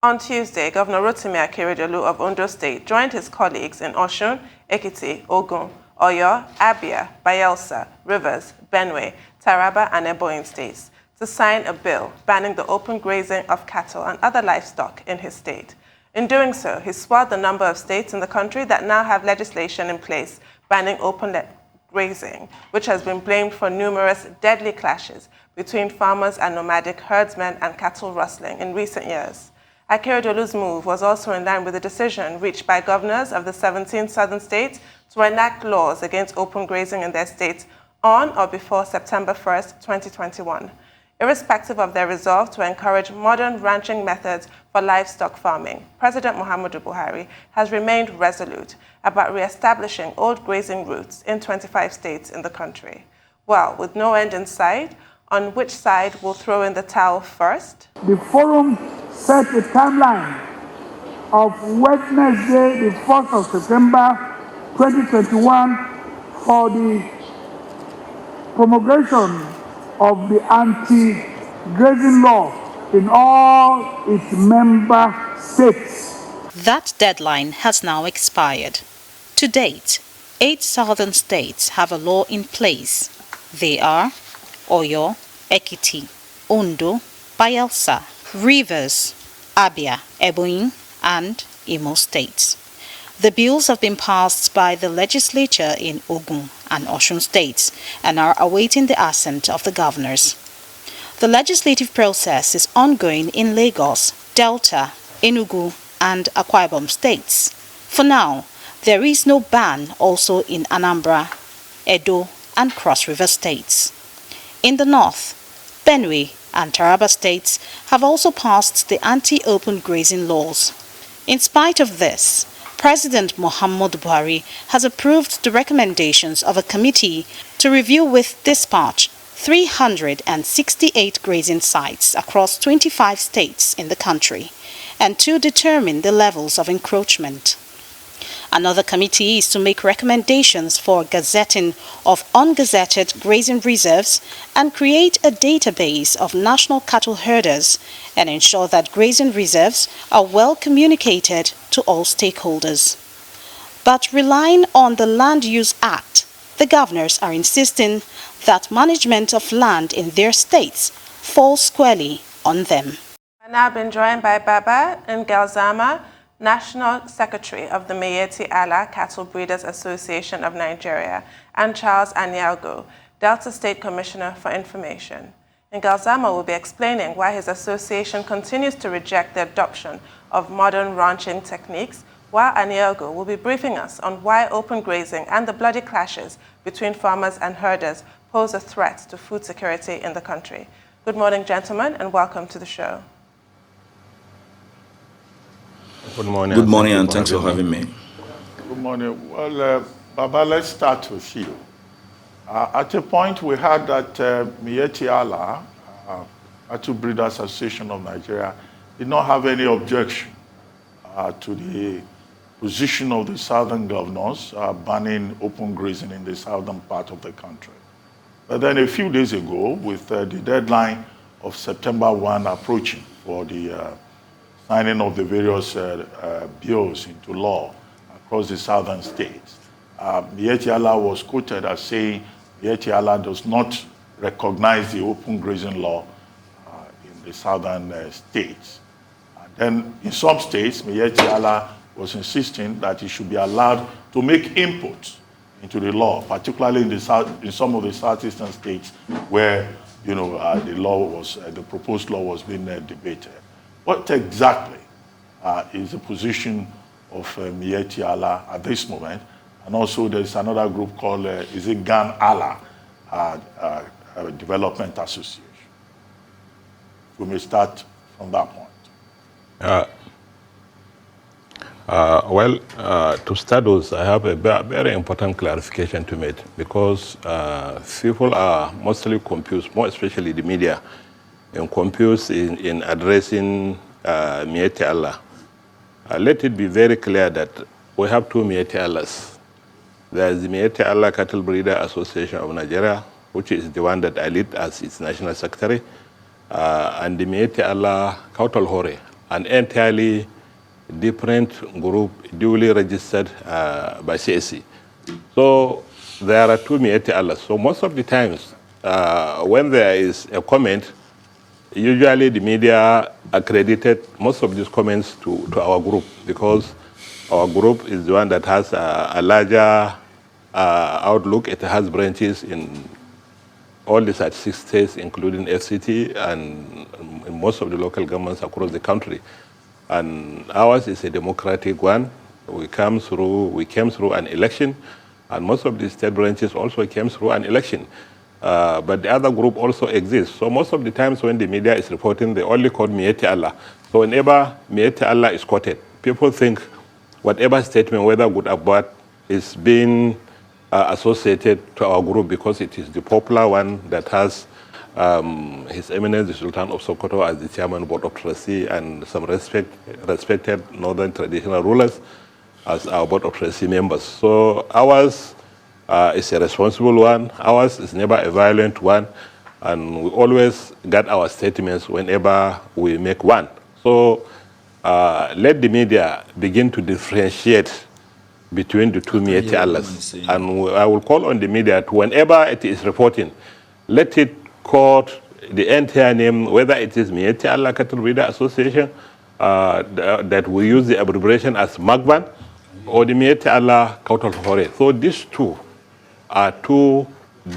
On Tuesday, Governor Rotimi Akeredolu of Ondo State joined his colleagues in Osun, Ekiti, Ogun, Oyo, Abia, Bayelsa, Rivers, Benue, Taraba, and Ebonyi states to sign a bill banning the open grazing of cattle and other livestock in his state. In doing so, he swelled the number of states in the country that now have legislation in place banning open grazing, which has been blamed for numerous deadly clashes between farmers and nomadic herdsmen and cattle rustling in recent years. Akeredolu's move was also in line with the decision reached by governors of the 17 southern states to enact laws against open grazing in their states on or before September 1st, 2021. Irrespective of their resolve to encourage modern ranching methods for livestock farming, President Muhammadu Buhari has remained resolute about re-establishing old grazing routes in 25 states in the country. Well, with no end in sight, on which side will throw in the towel first? The forum set a timeline of Wednesday, the 1st of September 2021 for the promulgation of the anti-grazing law in all its member states. That deadline has now expired. To date, 8 southern states have a law in place. They are Oyo, Ekiti, Ondo, Bayelsa, Rivers, Abia, Ebonyi, and Imo states. The bills have been passed by the legislature in Ogun and Osun states and are awaiting the assent of the governors. The legislative process is ongoing in Lagos, Delta, Enugu, and Akwa Ibom states. For now, there is no ban also in Anambra, Edo, and Cross River states. In the north, Benue and Taraba states have also passed the anti-open grazing laws. In spite of this, President Muhammadu Buhari has approved the recommendations of a committee to review with dispatch 368 grazing sites across 25 states in the country and to determine the levels of encroachment. Another committee is to make recommendations for gazetting of ungazetted grazing reserves and create a database of national cattle herders and ensure that grazing reserves are well communicated to all stakeholders. But relying on the Land Use Act, the governors are insisting that management of land in their states falls squarely on them. I've now been joined by Baba Ngalzerma, National Secretary of the Miyetti Allah Cattle Breeders Association of Nigeria, and Charles Aniagwu, Delta State Commissioner for Information. Ngalzerma will be explaining why his association continues to reject the adoption of modern ranching techniques, while Aniagwu will be briefing us on why open grazing and the bloody clashes between farmers and herders pose a threat to food security in the country. Good morning, gentlemen, and welcome to the show. Good morning. Good morning, and thanks for having me. Good morning. Well, Baba, let's start with you. At a point, we heard that Miyetti Allah, Cattle Breeders Association of Nigeria, did not have any objection to the position of the southern governors banning open grazing in the southern part of the country. But then a few days ago, with the deadline of September 1 approaching for the signing of the various bills into law across the southern states, Miyetti Allah was quoted as saying Miyetti Allah does not recognize the open grazing law in the southern states. And then in some states, Miyetti Allah was insisting that it should be allowed to make inputs into the law, particularly in some of the southeastern states where the proposed law was being debated. What exactly is the position of Miyetti Allah at this moment? And also there's another group called, Gan Allah Development Association. We may start from that point. To start with, I have a very important clarification to make because people are mostly confused, more especially the media, and confused in addressing Miyetti Allah. Let it be very clear that we have two Miyetti Allahs. There is the Miyetti Allah Cattle Breeder Association of Nigeria, which is the one that I lead as its national secretary, and the Miyetti Allah Cattle Hore, an entirely different group duly registered by CSC. So there are two Miyetti Allah. So most of the times when there is a comment, usually the media accredited most of these comments to our group, because our group is the one that has a larger outlook. It has branches in all the 36 states, including FCT, and in most of the local governments across the country. And ours is a democratic one. We came through an election, and most of the state branches also came through an election. But the other group also exists. So most of the times when the media is reporting, they only quote Miyetti Allah. So whenever Miyetti Allah is quoted, people think whatever statement, whether good or bad, is being associated to our group because it is the popular one that has His Eminence the Sultan of Sokoto as the chairman board of trustee, and some respected northern traditional rulers as our board of trustee members. So ours is a responsible one. Ours is never a violent one, and we always get our statements whenever we make one. So let the media begin to differentiate between the two Miyetti Allahs. And I will call on the media to, whenever it is reporting, let it quote the entire name, whether it is Miyetti Allah Cattle Breeder Association, that we use the abbreviation as MAGBAN, or the Miyetti Allah Cattle Hore. So these two are two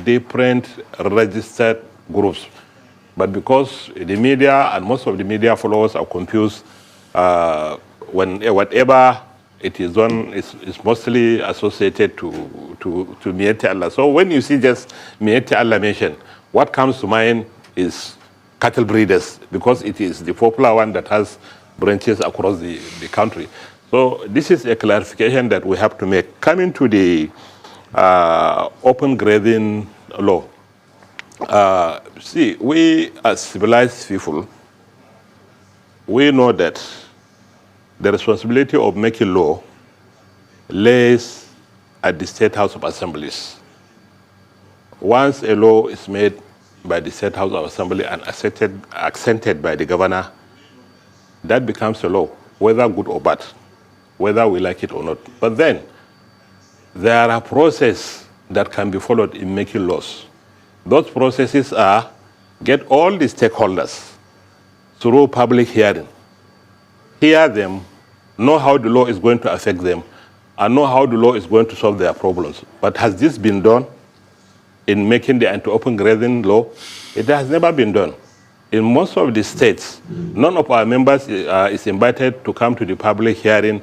different registered groups. But because the media and most of the media followers are confused, when whatever it is done is mostly associated to Miyetti Allah. So when you see just Miyetti Allah mentioned, what comes to mind is cattle breeders, because it is the popular one that has branches across the country. So this is a clarification that we have to make. Coming to the open grazing law. See, we as civilized people, we know that the responsibility of making law lays at the State House of Assemblies. Once a law is made by the State House of Assembly and accented by the governor, that becomes a law, whether good or bad, whether we like it or not. But then, there are processes that can be followed in making laws. Those processes are get all the stakeholders through public hearing, hear them, know how the law is going to affect them, and know how the law is going to solve their problems. But has this been done in making the anti-open grazing law? It has never been done. In most of the states, none of our members is invited to come to the public hearing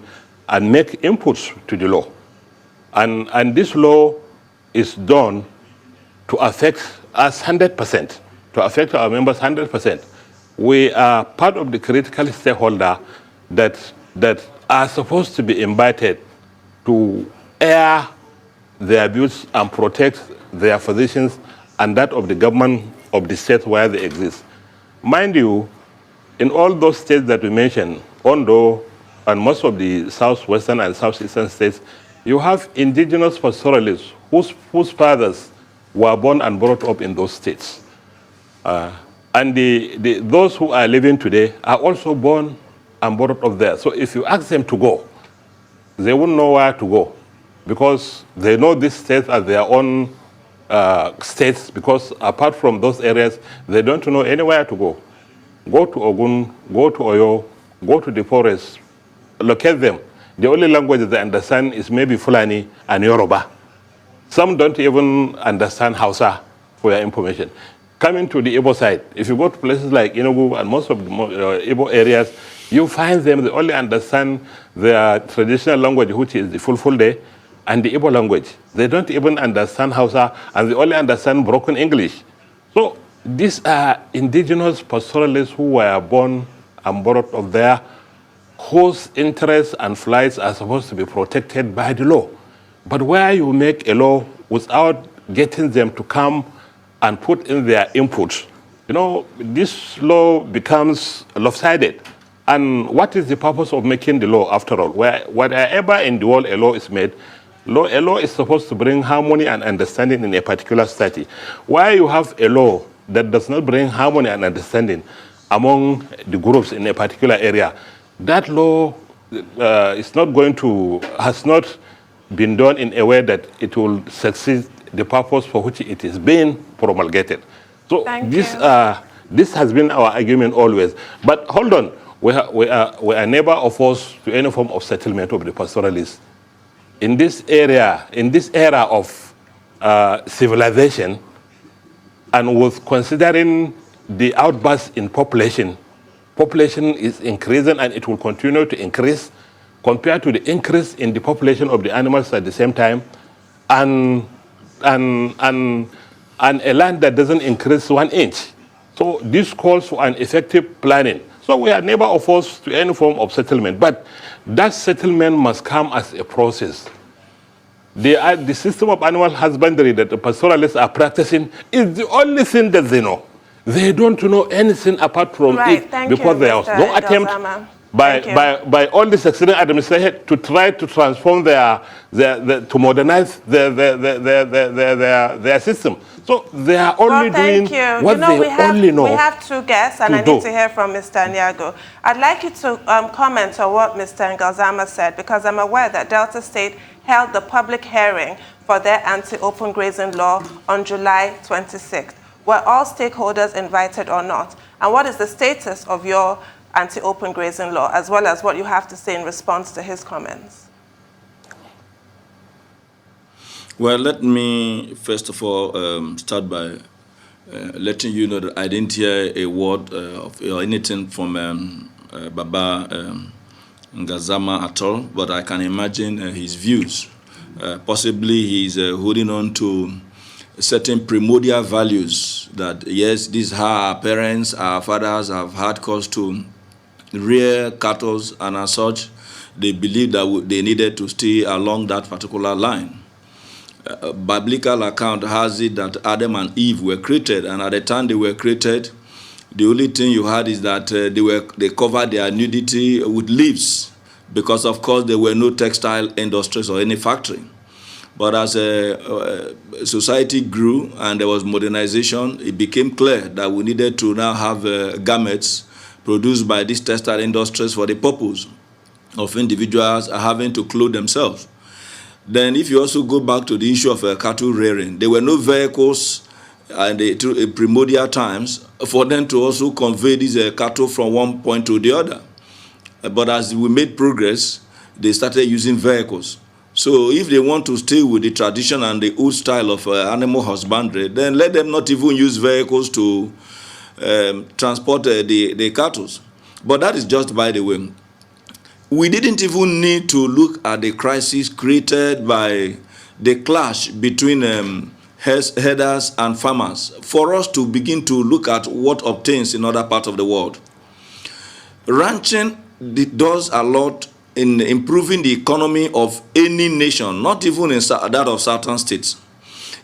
and make inputs to the law. And this law is done to affect us 100%, to affect our members 100%. We are part of the critical stakeholder that are supposed to be invited to air their views and protect their positions and that of the government of the state where they exist. Mind you, in all those states that we mentioned, Ondo and most of the southwestern and southeastern states, you have indigenous pastoralists whose fathers were born and brought up in those states. And those who are living today are also born and brought up there. So if you ask them to go, they wouldn't know where to go, because they know these states as their own states, because apart from those areas, they don't know anywhere to go. Go to Ogun, go to Oyo, go to the forest, locate them. The only language that they understand is maybe Fulani and Yoruba. Some don't even understand Hausa, for your information. Coming to the Igbo side, if you go to places like Enugu and most of the Igbo areas, you find them, they only understand their traditional language, which is the Fulfulde, and the Igbo language. They don't even understand Hausa, and they only understand broken English. So these are indigenous pastoralists who were born and brought up there, whose interests and flights are supposed to be protected by the law. But where you make a law without getting them to come and put in their input, you know, this law becomes lopsided. And what is the purpose of making the law after all? Wherever in the world a law is made, a law is supposed to bring harmony and understanding in a particular society. Why you have a law that does not bring harmony and understanding, among the groups in a particular area. That law is not going to, has not been done in a way that it will succeed the purpose for which it is being promulgated. So this has been our argument always. But hold on, we are never opposed to any form of settlement of the pastoralists. In this area, in this era of civilization, and with considering the outburst in population is increasing and it will continue to increase compared to the increase in the population of the animals at the same time, and a land that doesn't increase 1 inch. So this calls for an effective planning. So we are never opposed to any form of settlement, but that settlement must come as a process. The system of animal husbandry that the pastoralists are practicing is the only thing that they know. They don't know anything apart from it because there was no attempt by all the succeeding administration to try to transform to modernize their system. So they are only doing what they only know. We have 2 guests, and I need to hear from Mr. Aniagwu. I'd like you to comment on what Mr. Ngalzerma said, because I'm aware that Delta State held the public hearing for their anti-open grazing law on July 26th. Were all stakeholders invited or not? And what is the status of your anti-open grazing law, as well as what you have to say in response to his comments? Well, let me first of all start by letting you know that I didn't hear a word or anything from Baba Ngalzerma at all, but I can imagine his views. Possibly he's holding on to certain primordial values that, yes, these are our parents, our fathers have had cause to rear cattle, and as such, they believe that they needed to stay along that particular line. Biblical account has it that Adam and Eve were created, and at the time they were created, the only thing you had is that they covered their nudity with leaves, because of course there were no textile industries or any factory. But as society grew and there was modernization, it became clear that we needed to now have garments produced by these textile industries for the purpose of individuals having to clothe themselves. Then if you also go back to the issue of cattle rearing, there were no vehicles in primordial times for them to also convey these cattle from one point to the other. But as we made progress, they started using vehicles. So if they want to stay with the tradition and the old style of animal husbandry, then let them not even use vehicles to transport the cattle. But that is just by the way. We didn't even need to look at the crisis created by the clash between herders and farmers for us to begin to look at what obtains in other parts of the world. Ranching does a lot in improving the economy of any nation, not even in that of certain states.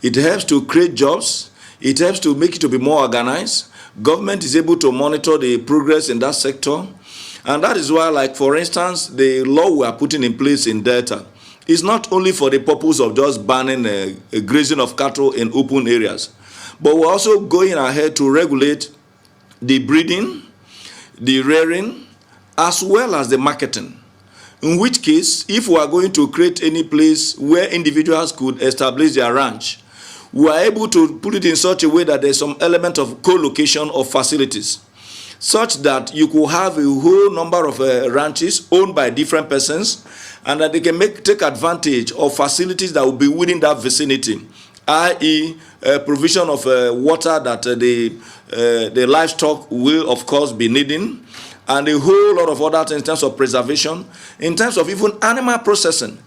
It helps to create jobs. It helps to make it to be more organized. Government is able to monitor the progress in that sector. And that is why, like, for instance, the law we are putting in place in Delta is not only for the purpose of just banning grazing of cattle in open areas, but we're also going ahead to regulate the breeding, the rearing, as well as the marketing. In which case, if we are going to create any place where individuals could establish their ranch, we are able to put it in such a way that there's some element of co-location of facilities, such that you could have a whole number of ranches owned by different persons, and that they can take advantage of facilities that will be within that vicinity, i.e. provision of water that the livestock will, of course, be needing, and a whole lot of other things in terms of preservation, in terms of even animal processing.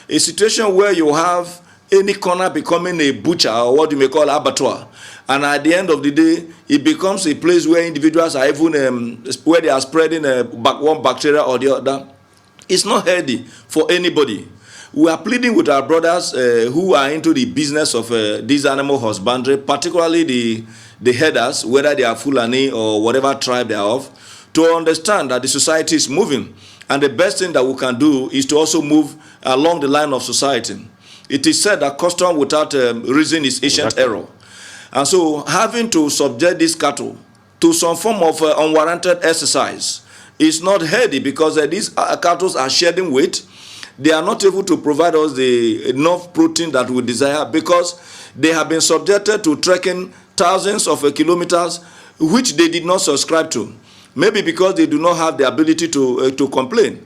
A situation where you have any corner becoming a butcher, or what you may call abattoir, and at the end of the day, it becomes a place where individuals are even, where they are spreading one bacteria or the other. It's not healthy for anybody. We are pleading with our brothers who are into the business of this animal husbandry, particularly the herders, whether they are Fulani or whatever tribe they are of, to understand that the society is moving. And the best thing that we can do is to also move along the line of society. It is said that custom without reason is ancient error. And so having to subject these cattle to some form of unwarranted exercise is not healthy, because these cattle are shedding weight. They are not able to provide us the enough protein that we desire, because they have been subjected to trekking thousands of kilometers, which they did not subscribe to. Maybe because they do not have the ability to complain.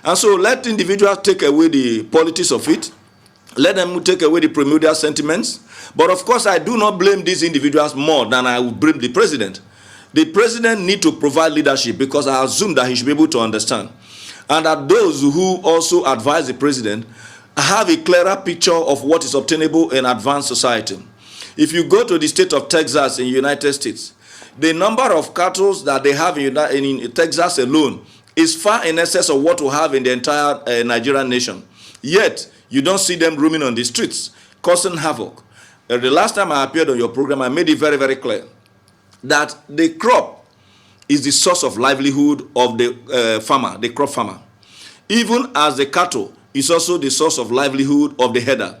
And so let individuals take away the politics of it. Let them take away the primordial sentiments. But of course, I do not blame these individuals more than I would blame the president. The president needs to provide leadership, because I assume that he should be able to understand. And that those who also advise the president have a clearer picture of what is obtainable in advanced society. If you go to the state of Texas in the United States, the number of cattle that they have in Texas alone is far in excess of what we have in the entire Nigerian nation. Yet, you don't see them roaming on the streets, causing havoc. The last time I appeared on your program, I made it very, very clear that the crop is the source of livelihood of the farmer, the crop farmer. Even as the cattle is also the source of livelihood of the herder.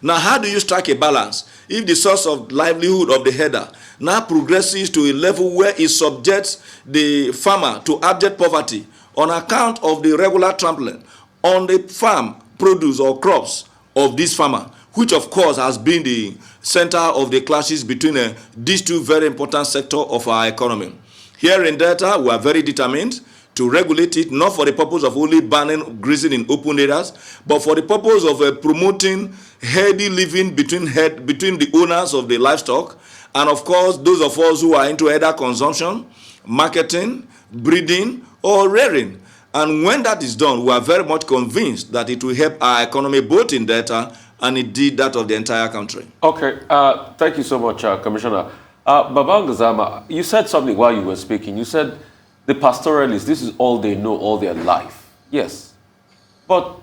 Now, how do you strike a balance if the source of livelihood of the herder now progresses to a level where it subjects the farmer to abject poverty on account of the regular trampling on the farm produce or crops of this farmer, which of course has been the center of the clashes between these two very important sectors of our economy. Here in Delta, we are very determined to regulate it, not for the purpose of only banning grazing in open areas, but for the purpose of promoting healthy living between the owners of the livestock, and of course, those of us who are into either consumption, marketing, breeding, or rearing. And when that is done, we are very much convinced that it will help our economy, both in Delta and indeed that of the entire country. Okay, thank you so much, Commissioner. Baba Ngalzerma, you said something while you were speaking. You said the pastoralists, this is all they know all their life. Yes. But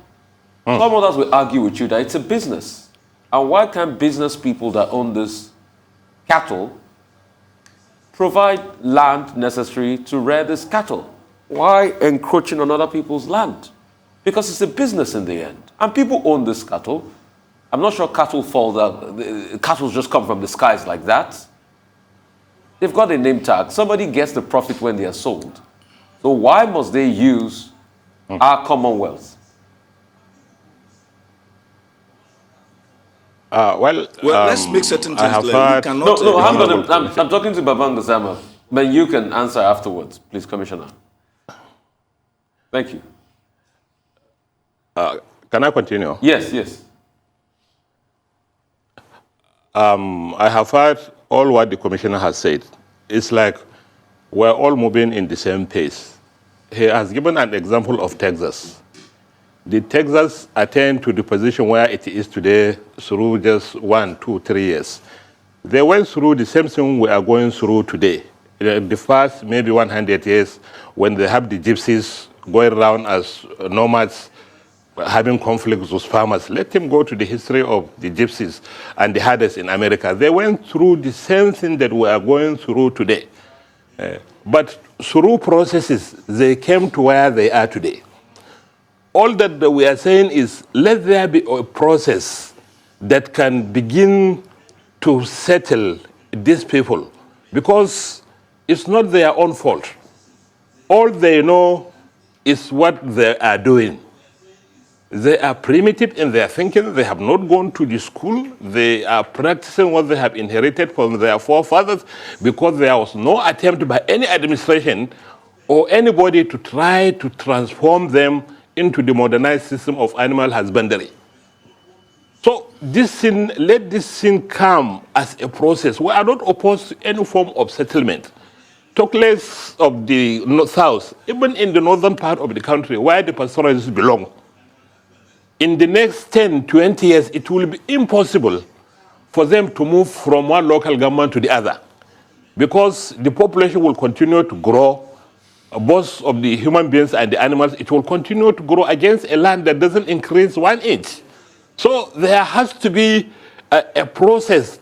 some others will argue with you that it's a business. And why can't business people that own this cattle provide land necessary to rear this cattle? Why encroaching on other people's land? Because it's a business in the end. And people own this cattle. I'm not sure cattle fall down. Cattle just come from the skies like that. They've got a name tag. Somebody gets the profit when they are sold. So why must they use our commonwealth? Well, let's make certain things clear. I'm talking to Baba Ngalzerma. But you can answer afterwards, please, Commissioner. Thank you. Can I continue? Yes, yes. I have heard all what the commissioner has said. It's like we're all moving in the same pace. He has given an example of Texas. Did Texas attain to the position where it is today through just 1, 2, 3 years? They went through the same thing we are going through today. The first maybe 100 years, when they have the gypsies going around as nomads, having conflicts with farmers. Let him go to the history of the gypsies and the herders in America. They went through the same thing that we are going through today. But through processes, they came to where they are today. All that we are saying is, let there be a process that can begin to settle these people, because it's not their own fault. All they know is what they are doing. They are primitive in their thinking. They have not gone to the school. They are practicing what they have inherited from their forefathers, because there was no attempt by any administration or anybody to try to transform them into the modernized system of animal husbandry. So this thing, let this thing come as a process. We are not opposed to any form of settlement. Talk less of the south, even in the northern part of the country where the pastoralists belong. In the next 10, 20 years, it will be impossible for them to move from one local government to the other, because the population will continue to grow, both of the human beings and the animals. It will continue to grow against a land that doesn't increase 1 inch. So there has to be a process.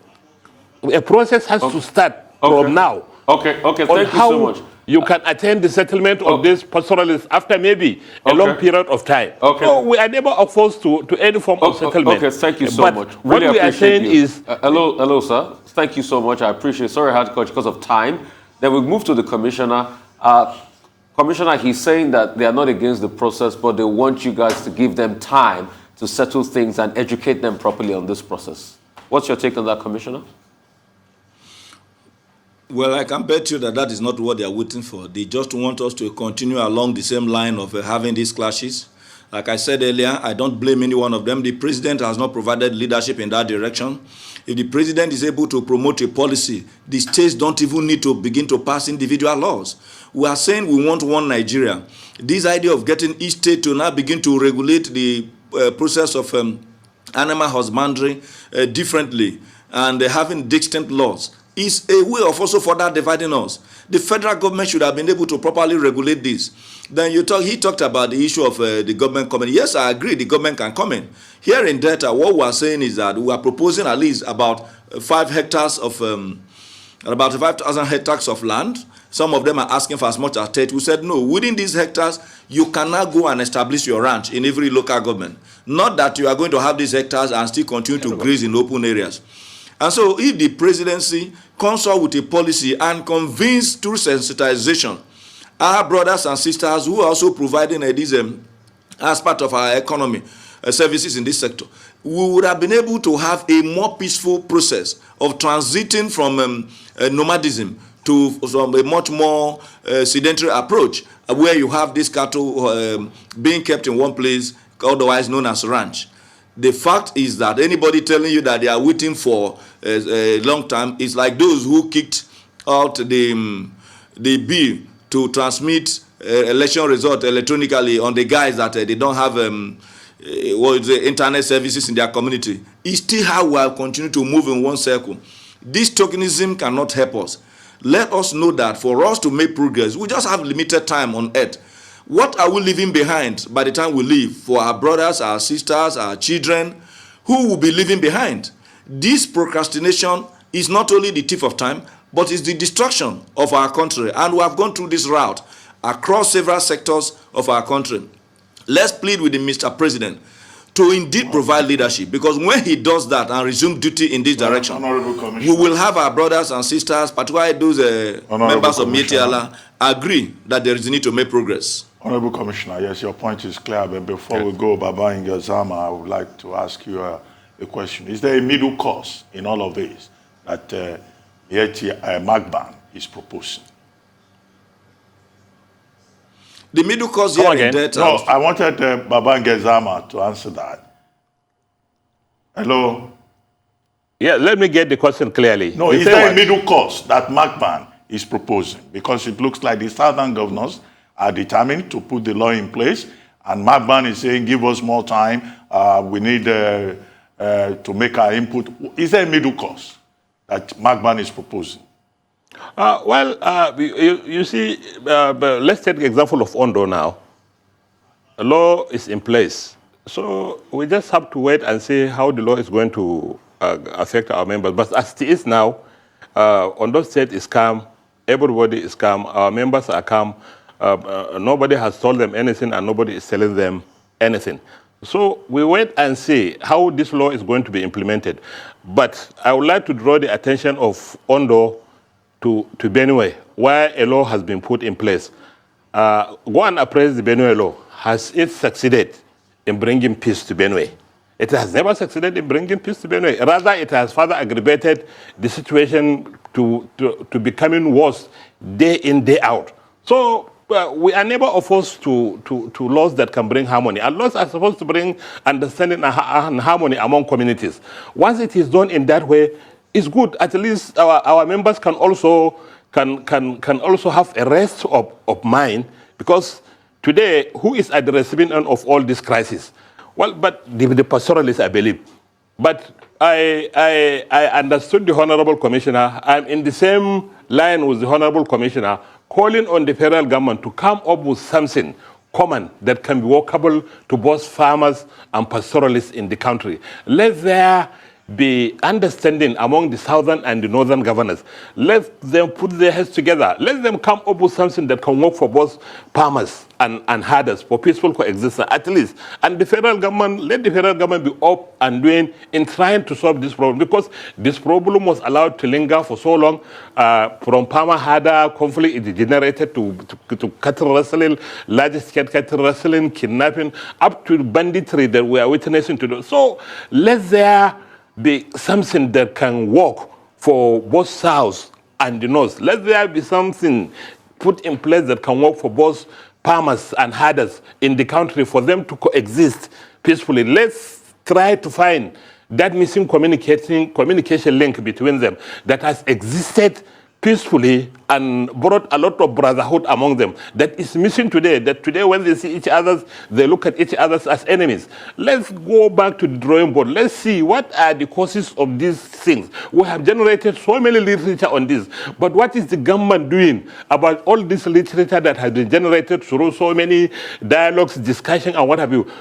A process has to start from now. Okay, thank you so much. You can attain the settlement of these pastoralists after maybe a long period of time. So we are never opposed to any form of settlement. Okay, thank you so much. Really what we are saying is... hello, sir. Thank you so much. I appreciate it. Sorry I had to cut because of time. Then we move to the commissioner. Commissioner, he's saying that they are not against the process, but they want you guys to give them time to settle things and educate them properly on this process. What's your take on that, Commissioner? Well, I can bet you that that is not what they are waiting for. They just want us to continue along the same line of having these clashes. Like I said earlier, I don't blame any one of them. The president has not provided leadership in that direction. If the president is able to promote a policy, the states don't even need to begin to pass individual laws. We are saying we want one Nigeria. This idea of getting each state to now begin to regulate the process of animal husbandry differently and having distinct laws is a way of also further dividing us. The federal government should have been able to properly regulate this. Then he talked about the issue of the government coming. Yes, I agree, the government can come in. Here in Delta, what we are saying is that we are proposing at least about 5 hectares of, about 5,000 hectares of land. Some of them are asking for as much as 30. We said, no, within these hectares, you cannot go and establish your ranch in every local government. Not that you are going to have these hectares and still continue to graze in open areas. And so if the presidency comes out with a policy and convince through sensitization our brothers and sisters who are also providing this as part of our economy, services in this sector, we would have been able to have a more peaceful process of transiting from nomadism to a much more sedentary approach, where you have these cattle being kept in one place, otherwise known as ranch. The fact is that anybody telling you that they are waiting for a long time is like those who kicked out the bill to transmit election result electronically on the guys that they don't have internet services in their community. It's still how we will continue to move in one circle. This tokenism cannot help us. Let us know that for us to make progress, we just have limited time on earth. What are we leaving behind by the time we leave for our brothers, our sisters, our children? Who will be leaving behind? This procrastination is not only the thief of time, but it's the destruction of our country. And we have gone through this route across several sectors of our country. Let's plead with the Mr. President to indeed provide leadership, because when he does that and resume duty in this direction, we will have our brothers and sisters, particularly those members of Mietiala, agree that there is a need to make progress. Honorable Commissioner, yes, your point is clear, but before we go, Baba Ngalzerma, I would like to ask you a question. Is there a middle course in all of this that Magban is proposing? The middle course here in Delta. No, I wanted Baba Ngalzerma to answer that. Hello? Yeah, let me get the question clearly. No, is there a middle course that Magban is proposing? Because it looks like the southern governors are determined to put the law in place, and Magban is saying, give us more time, we need to make our input. Is there a middle course that Magban is proposing? You see, let's take the example of Ondo now. The law is in place. So we just have to wait and see how the law is going to affect our members. But as it is now, Ondo State is calm, everybody is calm, our members are calm, nobody has told them anything and nobody is telling them anything. So we wait and see how this law is going to be implemented. But I would like to draw the attention of Ondo to Benue, where a law has been put in place. Go and appraise the Benue law. Has it succeeded in bringing peace to Benue? It has never succeeded in bringing peace to Benue. Rather, it has further aggravated the situation to becoming worse day in, day out. So we are never opposed to laws that can bring harmony. And laws are supposed to bring understanding and harmony among communities. Once it is done in that way, it's good. At least our members can also have a rest of mind, because today, who is at the receiving end of all this crisis? Well, but the pastoralists, I believe. But I understood the Honorable Commissioner. I'm in the same line with the Honorable Commissioner, calling on the federal government to come up with something common that can be workable to both farmers and pastoralists in the country. Let there be understanding among the southern and the northern governors. Let them put their heads together. Let them come up with something that can work for both farmers and herders for peaceful coexistence, at least. And the federal government, let the federal government be up and doing in trying to solve this problem, because this problem was allowed to linger for so long. From farmer-herder conflict, it degenerated to cattle rustling, large-scale cattle rustling, kidnapping, up to banditry that we are witnessing today. So let there be something that can work for both South and the North. Let there be something put in place that can work for both farmers and herders in the country, for them to coexist peacefully. Let's try to find that missing communication link between them that has existed peacefully and brought a lot of brotherhood among them, that is missing today. That today when they see each other, they look at each other as enemies. Let's go back to the drawing board. Let's see what are the causes of these things. We have generated so many literature on this, but what is the government doing about all this literature that has been generated through so many dialogues, discussion, and what have you?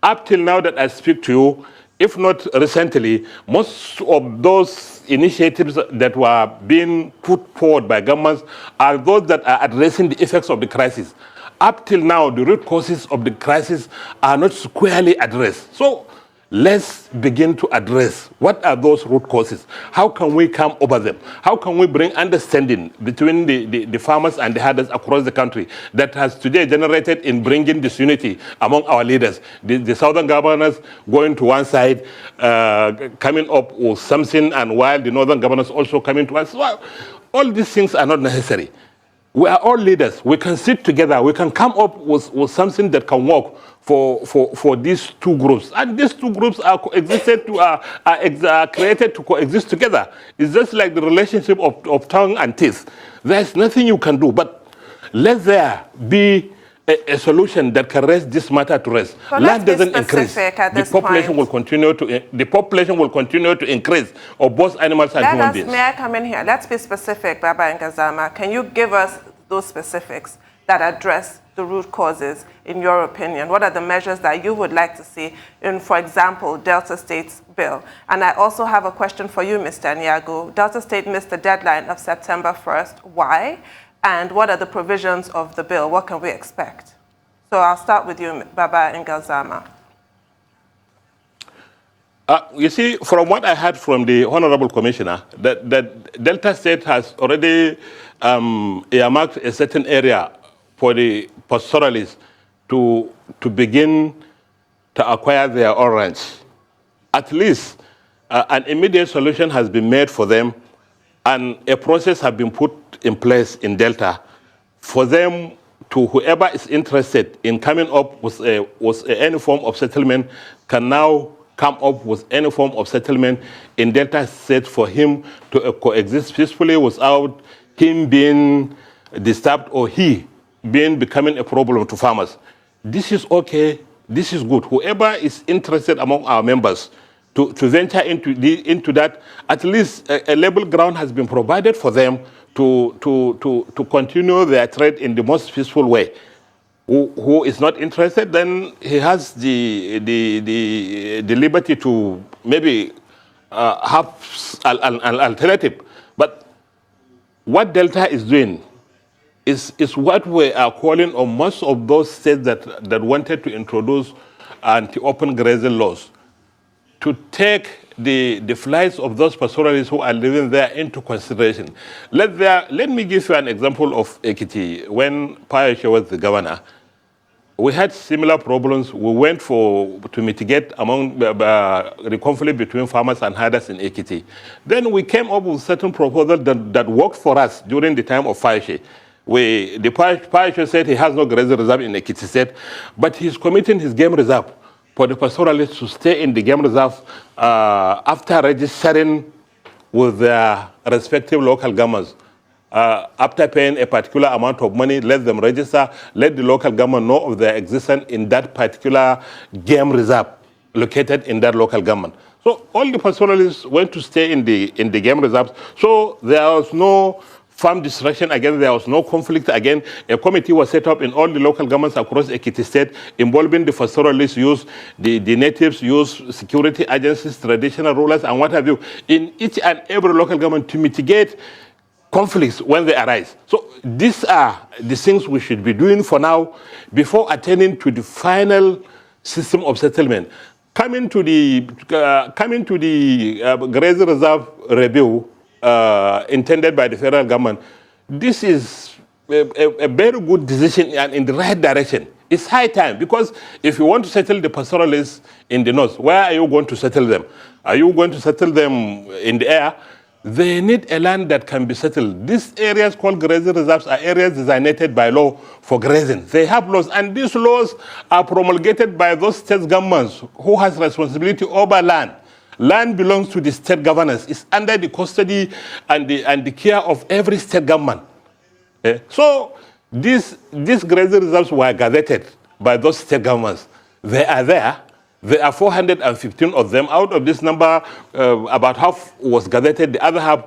Up till now that I speak to you, if not recently, most of those initiatives that were being put forward by governments are those that are addressing the effects of the crisis. Up till now, the root causes of the crisis are not squarely addressed. So let's begin to address what are those root causes. How can we come over them? How can we bring understanding between the farmers and the herders across the country that has today generated in bringing disunity among our leaders? The southern governors going to one side, coming up with something, and while the northern governors also coming to us. Well, all these things are not necessary. We are all leaders. We can sit together. We can come up with something that can work for these two groups. And these two groups are created to coexist together. It's just like the relationship of tongue and teeth. There's nothing you can do, but let there be a solution that can raise this matter to rest. Land doesn't increase. The population will continue to increase of both animals and human beings. May I come in here? Let's be specific, Baba Ngalzerma. Can you give us those specifics that address the root causes, in your opinion? What are the measures that you would like to see in, for example, Delta State's bill? And I also have a question for you, Mr. Aniagwu. Delta State missed the deadline of September 1st. Why? And what are the provisions of the bill? What can we expect? So I'll start with you, Baba Ngalzerma. You see, from what I heard from the Honorable Commissioner, that Delta State has already earmarked a certain area for the pastoralists to begin to acquire their own ranch. At least an immediate solution has been made for them, and a process has been put in place in Delta for them to, whoever is interested in coming up with any form of settlement can now come up with any form of settlement in Delta State for him to coexist peacefully without him being disturbed or he becoming a problem to farmers. This is okay. This is good. Whoever is interested among our members to venture into that, at least a level ground has been provided for them to continue their trade in the most peaceful way. Who is not interested, then he has the liberty to maybe have an alternative. But what Delta is doing is what we are calling on most of those states that wanted to introduce anti-open grazing laws, to take the flights of those pastoralists who are living there into consideration. Let me give you an example of Ekiti. When Payoshe was the governor, we had similar problems. We went to mitigate among the conflict between farmers and herders in Ekiti. Then we came up with certain proposals that worked for us during the time of Payoshe. The Payoshe said he has no grazing reserve in Ekiti State, but he's committing his game reserve for the pastoralists to stay in the game reserve after registering with their respective local governments. After paying a particular amount of money, let them register, let the local government know of their existence in that particular game reserve located in that local government. So all the pastoralists went to stay in the game reserves. So there was no farm destruction. Again, there was no conflict. Again, a committee was set up in all the local governments across Ekiti State, involving the pastoralists, youth, the natives, youth, security agencies, traditional rulers, and what have you, in each and every local government to mitigate conflicts when they arise. So these are the things we should be doing for now before attending to the final system of settlement. Coming to the Grazing Reserve review intended by the federal government, this is a very good decision and in the right direction. It's high time, because if you want to settle the pastoralists in the north, where are you going to settle them? Are you going to settle them in the air? They need a land that can be settled. These areas called grazing reserves are areas designated by law for grazing. They have laws, and these laws are promulgated by those state governments who has responsibility over land. Land belongs to the state governors. It's under the custody and the care of every state government. So these grazing reserves were gazetted by those state governments. They are there. There are 415 of them. Out of this number, about half was gazetted. The other half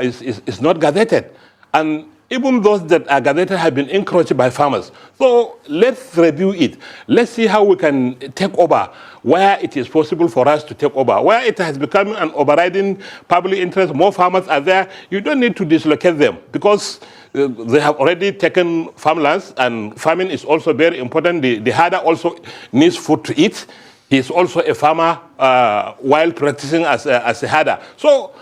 is not gazetted. And even those that are gazetted have been encroached by farmers. So let's review it. Let's see how we can take over where it is possible for us to take over. Where it has become an overriding public interest, more farmers are there. You don't need to dislocate them, because they have already taken farmlands, and farming is also very important. The herder also needs food to eat. He is also a farmer while practicing as a herder. So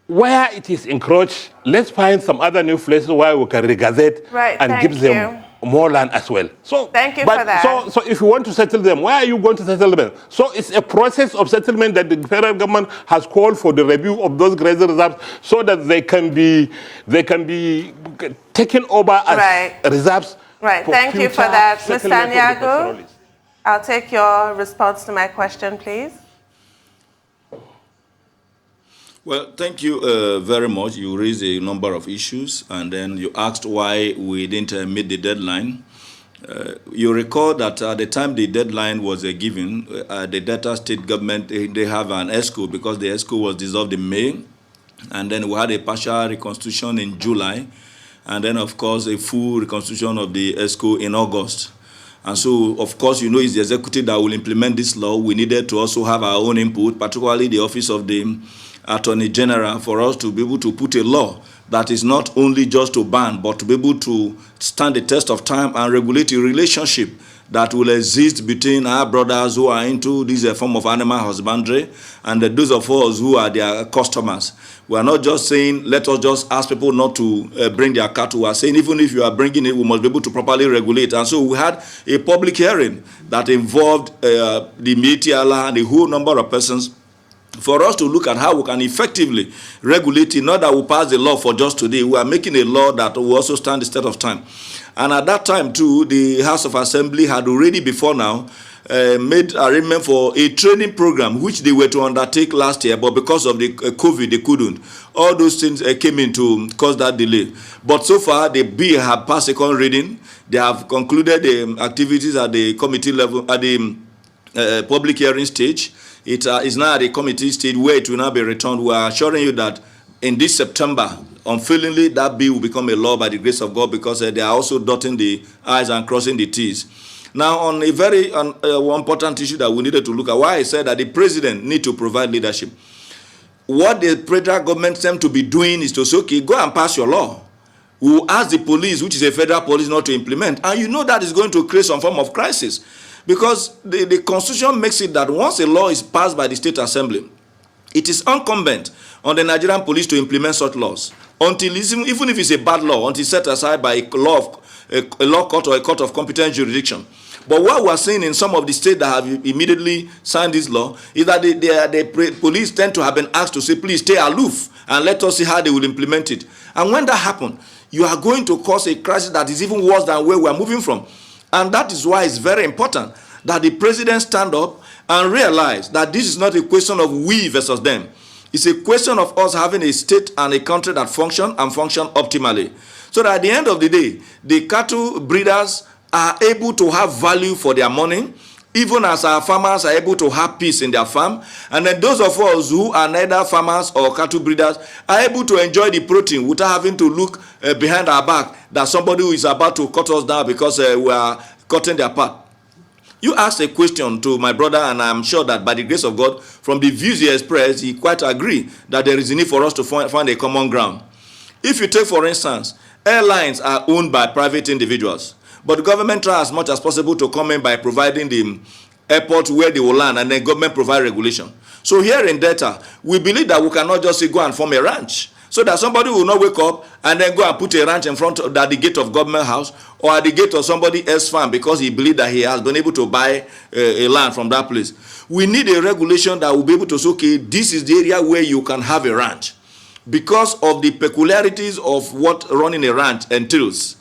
where it is encroached, let's find some other new places where we can regazette and give them more land as well. So thank you for that. So if you want to settle them, where are you going to settle them? So it's a process of settlement that the federal government has called for the review of those grazing reserves, so that they can be taken over as reserves. Right. Thank you for that, Mr. Aniagwu. I'll take your response to my question, please. Well, thank you very much. You raised a number of issues, and then you asked why we didn't meet the deadline. You recall that at the time the deadline was given, the Delta State government, they have an ESCO, because the ESCO was dissolved in May, and then we had a partial reconstitution in July, and then, of course, a full reconstitution of the ESCO in August. And so, of course, you know, it's the executive that will implement this law. We needed to also have our own input, particularly the Office of the Attorney General, for us to be able to put a law that is not only just to ban, but to be able to stand the test of time and regulate a relationship that will exist between our brothers who are into this form of animal husbandry and those of us who are their customers. We are not just saying, let us just ask people not to bring their cattle. We are saying, even if you are bringing it, we must be able to properly regulate. And so we had a public hearing that involved the Mietiala and a whole number of persons, for us to look at how we can effectively regulate it, not that we pass the law for just today. We are making a law that will also stand the test of time. And at that time, too, the House of Assembly had already before now made arrangement for a training program, which they were to undertake last year, but because of the COVID, they couldn't. All those things came in to cause that delay. But so far, the bill have passed second reading. They have concluded the activities at the committee level, at the public hearing stage. It is now at a committee stage where it will now be returned. We are assuring you that in this September, unfailingly, that bill will become a law by the grace of God, because they are also dotting the I's and crossing the T's. Now, on a very important issue that we needed to look at, why I said that the president need to provide leadership. What the federal government seems to be doing is to say, okay, go and pass your law. We will ask the police, which is a federal police, not to implement. And you know that is going to create some form of crisis. Because the Constitution makes it that once a law is passed by the State Assembly, it is incumbent on the Nigerian police to implement such laws. Until, even if it's a bad law, until set aside by a law court or a court of competent jurisdiction. But what we are seeing in some of the states that have immediately signed this law is that the police tend to have been asked to say, please stay aloof and let us see how they will implement it. And when that happens, you are going to cause a crisis that is even worse than where we are moving from. And that is why it's very important that the president stand up and realize that this is not a question of we versus them. It's a question of us having a state and a country that function and function optimally. So that at the end of the day, the cattle breeders are able to have value for their money, even as our farmers are able to have peace in their farm, and then those of us who are neither farmers or cattle breeders are able to enjoy the protein without having to look behind our back that somebody who is about to cut us down because we are cutting their part. You asked a question to my brother, and I'm sure that by the grace of God, from the views he expressed, he quite agree that there is a need for us to find a common ground. If you take, for instance, airlines are owned by private individuals, but the government tries as much as possible to come in by providing the airport where they will land, and then government provide regulation. So here in Delta, we believe that we cannot just say go and form a ranch, so that somebody will not wake up and then go and put a ranch in front of at the gate of government house or at the gate of somebody else's farm because he believes that he has been able to buy a land from that place. We need a regulation that will be able to say, okay, this is the area where you can have a ranch, because of the peculiarities of what running a ranch entails.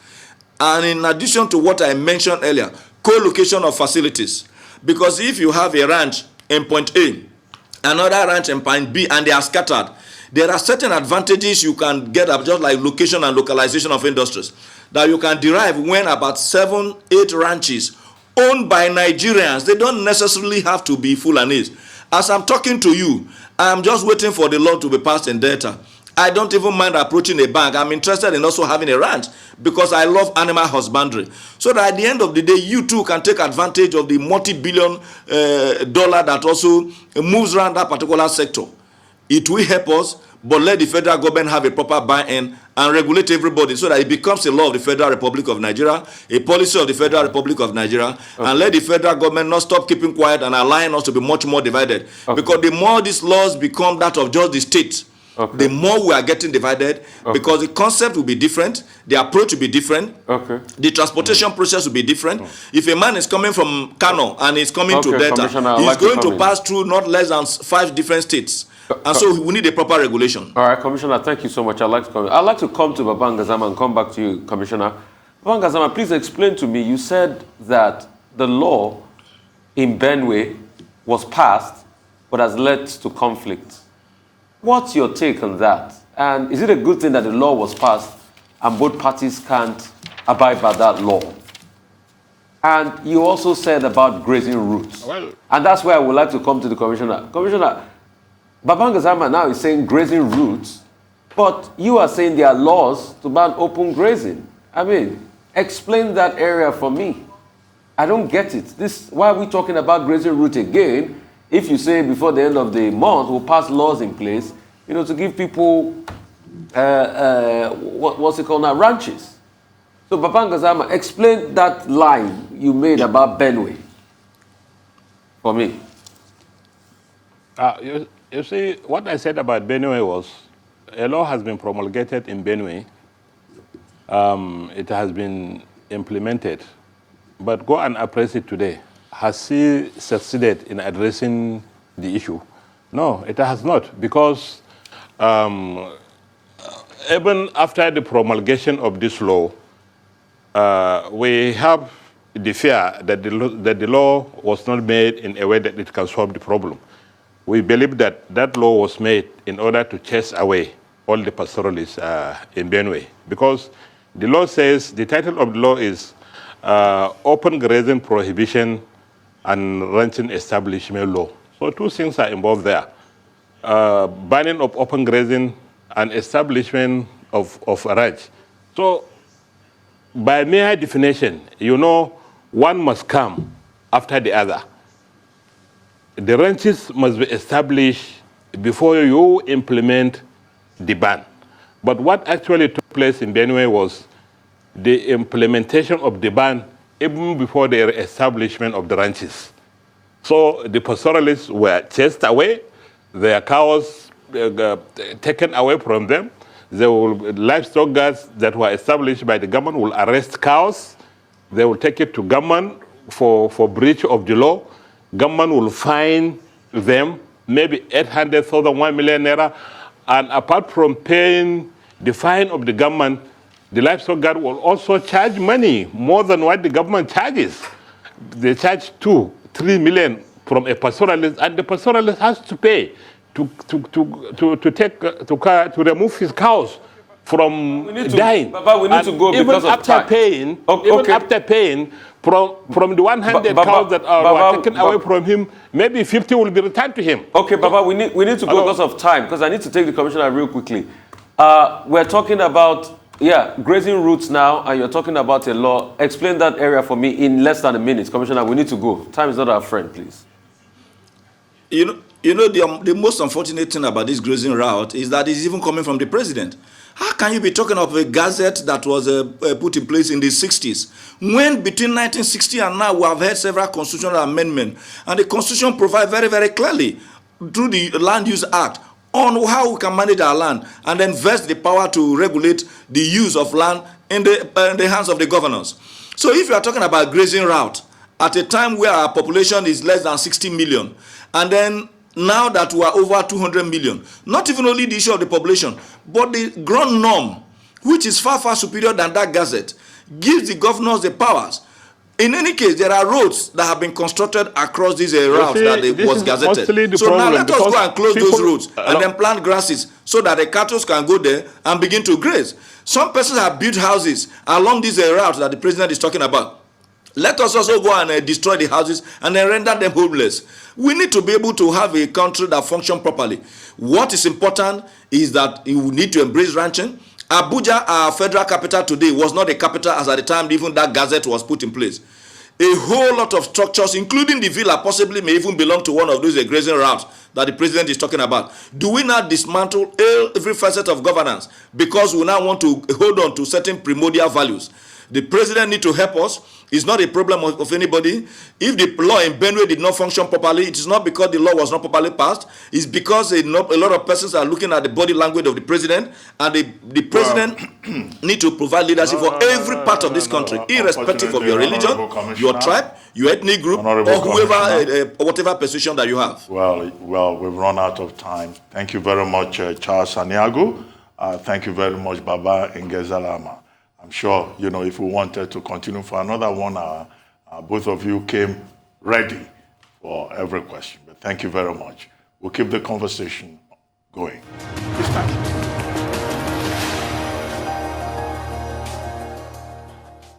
And in addition to what I mentioned earlier, co-location of facilities. Because if you have a ranch in point A, another ranch in point B, and they are scattered, there are certain advantages you can get up, just like location and localization of industries, that you can derive when about 7-8 ranches owned by Nigerians. They don't necessarily have to be Fulanese. As I'm talking to you, I'm just waiting for the law to be passed in Delta. I don't even mind approaching a bank. I'm interested in also having a ranch because I love animal husbandry. So that at the end of the day, you too can take advantage of the multi-billion dollar that also moves around that particular sector. It will help us, but let the federal government have a proper buy-in and regulate everybody so that it becomes a law of the Federal Republic of Nigeria, a policy of the Federal Republic of Nigeria, and let the federal government not stop keeping quiet and allowing us to be much more divided. Because the more these laws become that of just the state, the more we are getting divided, because the concept will be different, the approach will be different, the transportation process will be different. If a man is coming from Kano and is coming to Delta, he's going to pass through not less than 5 different states. And so we need a proper regulation. All right, Commissioner, thank you so much. I'd like to come to Baba Ngalzerma and come back to you, Commissioner. Baba Ngalzerma, please explain to me, you said that the law in Benue was passed, but has led to conflict. What's your take on that? And is it a good thing that the law was passed and both parties can't abide by that law? And you also said about grazing routes. Well, and that's where I would like to come to the Commissioner. Commissioner, Baba Ngalzerma now is saying grazing routes, but you are saying there are laws to ban open grazing. I mean, explain that area for me. I don't get it. Why are we talking about grazing route again? If you say before the end of the month, we'll pass laws in place, to give people, what's it called now, ranches. So Baba Ngalzerma, explain that line you made about Benue for me. You see, what I said about Benue was, a law has been promulgated in Benue. It has been implemented. But go and appraise it today. Has he succeeded in addressing the issue? No, it has not, because even after the promulgation of this law, we have the fear that the law was not made in a way that it can solve the problem. We believe that that law was made in order to chase away all the pastoralists in Benue, because the law says, the title of the law is Open Grazing Prohibition and Ranching Establishment Law. So 2 things are involved there. Banning of open grazing and establishment of a ranch. So by mere definition, one must come after the other. The ranches must be established before you implement the ban. But what actually took place in Benue was the implementation of the ban even before the establishment of the ranches. So the pastoralists were chased away, their cows taken away from them. The livestock guards that were established by the government will arrest cows. They will take it to government for breach of the law. Government will fine them, maybe 800,000, 1 million naira. And apart from paying the fine of the government, the livestock guard will also charge money more than what the government charges. They charge 2-3 million from a pastoralist, and the pastoralist has to pay to remove his cows from dying. Baba, we need to go even because of after time. paying, Okay. even after paying, from the 100 cows that were taken away from him, maybe 50 will be returned to him. Okay, Baba, we need to go because of time, because I need to take the commissioner real quickly. We're talking about, grazing routes now, and you're talking about a law. Explain that area for me in less than a minute. Commissioner, we need to go. Time is not our friend, please. You know the most unfortunate thing about this grazing route is that it's even coming from the president. How can you be talking of a gazette that was put in place in the 60s, when between 1960 and now we have had several constitutional amendments, and the constitution provides very, very clearly through the Land Use Act on how we can manage our land, and then vest the power to regulate the use of land in the hands of the governors. So if you are talking about grazing route, at a time where our population is less than 60 million, and then now that we are over 200 million, not even only the issue of the population, but the ground norm, which is far, far superior than that gazette, gives the governors the powers. In any case, there are roads that have been constructed across these routes that was gazetted. So now let us go and close those roads and then plant grasses so that the cattle can go there and begin to graze. Some persons have built houses along these routes that the president is talking about. Let us also go and destroy the houses and then render them homeless. We need to be able to have a country that functions properly. What is important is that we need to embrace ranching. Abuja, our federal capital today, was not a capital as at the time even that gazette was put in place. A whole lot of structures, including the villa, possibly may even belong to one of those grazing routes that the president is talking about. Do we now dismantle every facet of governance because we now want to hold on to certain primordial values? The president needs to help us. It's not a problem of anybody. If the law in Benue did not function properly, it is not because the law was not properly passed. It's because a lot of persons are looking at the body language of the president, and the president need to provide leadership for every part of this country, irrespective of your religion, your tribe, your ethnic group, or whoever, whatever position that you have. Well, we've run out of time. Thank you very much, Charles Aniagwu. Thank you very much, Baba Ngalzerma. I'm sure, if we wanted to continue for another 1 hour, both of you came ready for every question. But thank you very much. We'll keep the conversation going. Please thank you.